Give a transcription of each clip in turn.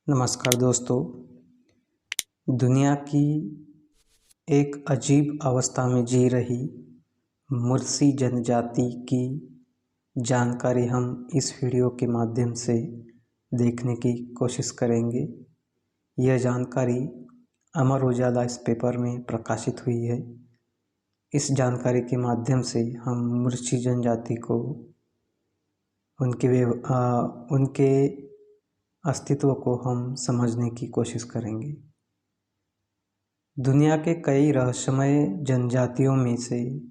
नमस्कार दोस्तों। दुनिया की एक अजीब अवस्था में जी रही मुर्सी जनजाति की जानकारी हम इस वीडियो के माध्यम से देखने की कोशिश करेंगे। यह जानकारी अमर उजाला इस पेपर में प्रकाशित हुई है। इस जानकारी के माध्यम से हम मुर्सी जनजाति को उनके अस्तित्व को हम समझने की कोशिश करेंगे। दुनिया के कई रहस्यमय जनजातियों में से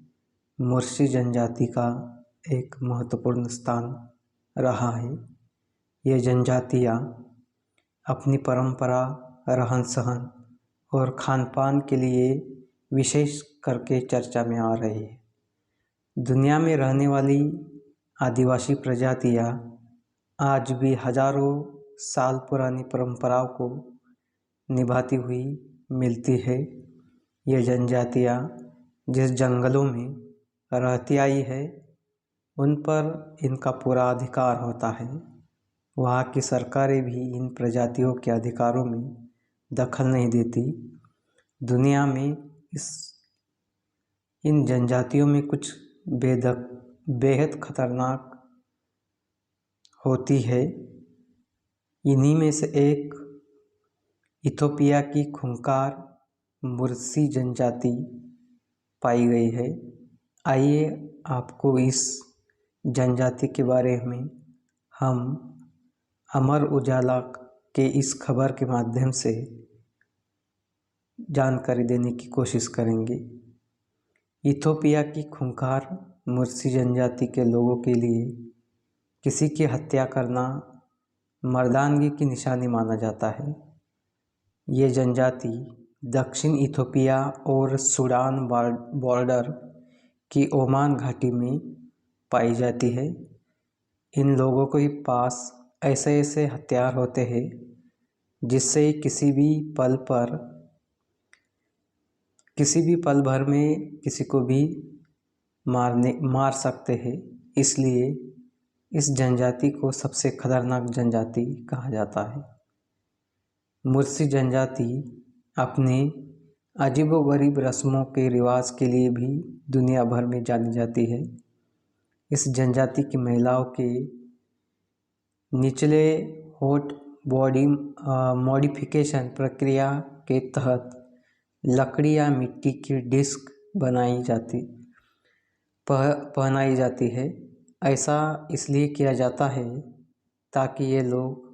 मुर्सी जनजाति का एक महत्वपूर्ण स्थान रहा है। ये जनजातियाँ अपनी परंपरा, रहन सहन और खान पान के लिए विशेष करके चर्चा में आ रही है। दुनिया में रहने वाली आदिवासी प्रजातियाँ आज भी हजारों साल पुरानी परंपराओं को निभाती हुई मिलती है। ये जनजातियाँ जिस जंगलों में रहती आई है उन पर इनका पूरा अधिकार होता है। वहाँ की सरकारें भी इन प्रजातियों के अधिकारों में दखल नहीं देती। दुनिया में इन जनजातियों में कुछ बेहद खतरनाक होती है। इन्हीं में से एक इथोपिया की खूंखार मुर्सी जनजाति पाई गई है। आइए आपको इस जनजाति के बारे में हम अमर उजाला के इस खबर के माध्यम से जानकारी देने की कोशिश करेंगे। इथोपिया की खूंखार मुर्सी जनजाति के लोगों के लिए किसी की हत्या करना मर्दानगी की निशानी माना जाता है। ये जनजाति दक्षिण इथोपिया और सूडान बॉर्डर की ओमान घाटी में पाई जाती है। इन लोगों के पास ऐसे हथियार होते हैं जिससे किसी भी पल भर में किसी को भी मार सकते हैं। इसलिए इस जनजाति को सबसे खतरनाक जनजाति कहा जाता है। मुर्सी जनजाति अपने अजीबोगरीब रस्मों के रिवाज के लिए भी दुनिया भर में जानी जाती है। इस जनजाति की महिलाओं के निचले होठ बॉडी मॉडिफिकेशन प्रक्रिया के तहत लकड़ी या मिट्टी की डिस्क पहनाई जाती है। ऐसा इसलिए किया जाता है ताकि ये लोग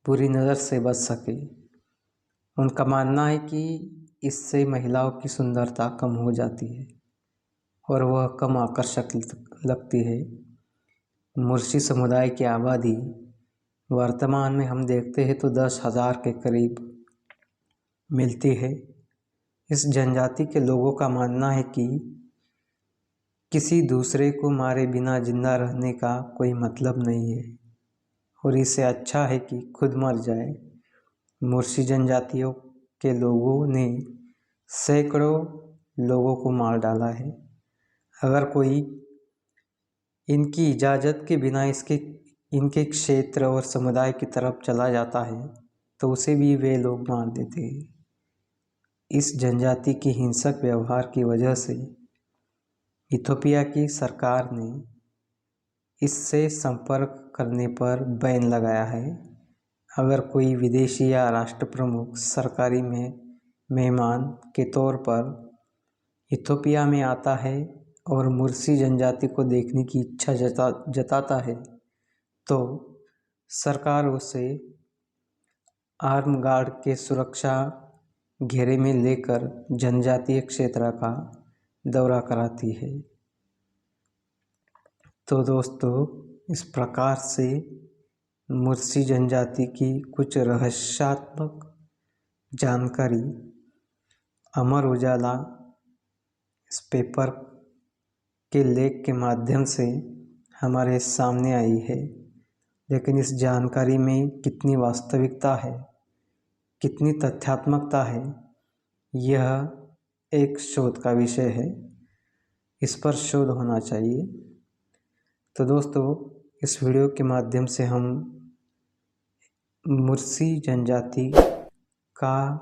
बुरी नज़र से बच सके। उनका मानना है कि इससे महिलाओं की सुंदरता कम हो जाती है और वह कम आकर्षक लगती है। मुर्सी समुदाय की आबादी वर्तमान में हम देखते हैं तो 10,000 के करीब मिलती है। इस जनजाति के लोगों का मानना है कि किसी दूसरे को मारे बिना जिंदा रहने का कोई मतलब नहीं है और इससे अच्छा है कि खुद मर जाए। मुर्सी जनजातियों के लोगों ने सैकड़ों लोगों को मार डाला है। अगर कोई इनकी इजाज़त के बिना इनके क्षेत्र और समुदाय की तरफ चला जाता है तो उसे भी वे लोग मार देते हैं। इस जनजाति की हिंसक व्यवहार की वजह से इथोपिया की सरकार ने इससे संपर्क करने पर बैन लगाया है। अगर कोई विदेशी या राष्ट्र प्रमुख सरकारी मेहमान के तौर पर इथोपिया में आता है और मुर्सी जनजाति को देखने की इच्छा जताता है तो सरकार उसे आर्म गार्ड के सुरक्षा घेरे में लेकर जनजातीय क्षेत्र का दौरा कराती है। तो दोस्तों, इस प्रकार से मुर्सी जनजाति की कुछ रहस्यात्मक जानकारी अमर उजाला इस पेपर के लेख के माध्यम से हमारे सामने आई है। लेकिन इस जानकारी में कितनी वास्तविकता है, कितनी तथ्यात्मकता है, यह एक शोध का विषय है। इस पर शोध होना चाहिए। तो दोस्तों, इस वीडियो के माध्यम से हम मुर्सी जनजाति का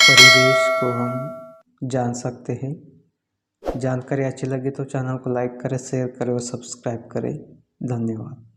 परिवेश को हम जान सकते हैं। जानकारी अच्छी लगी तो चैनल को लाइक करें, शेयर करें और सब्सक्राइब करें। धन्यवाद।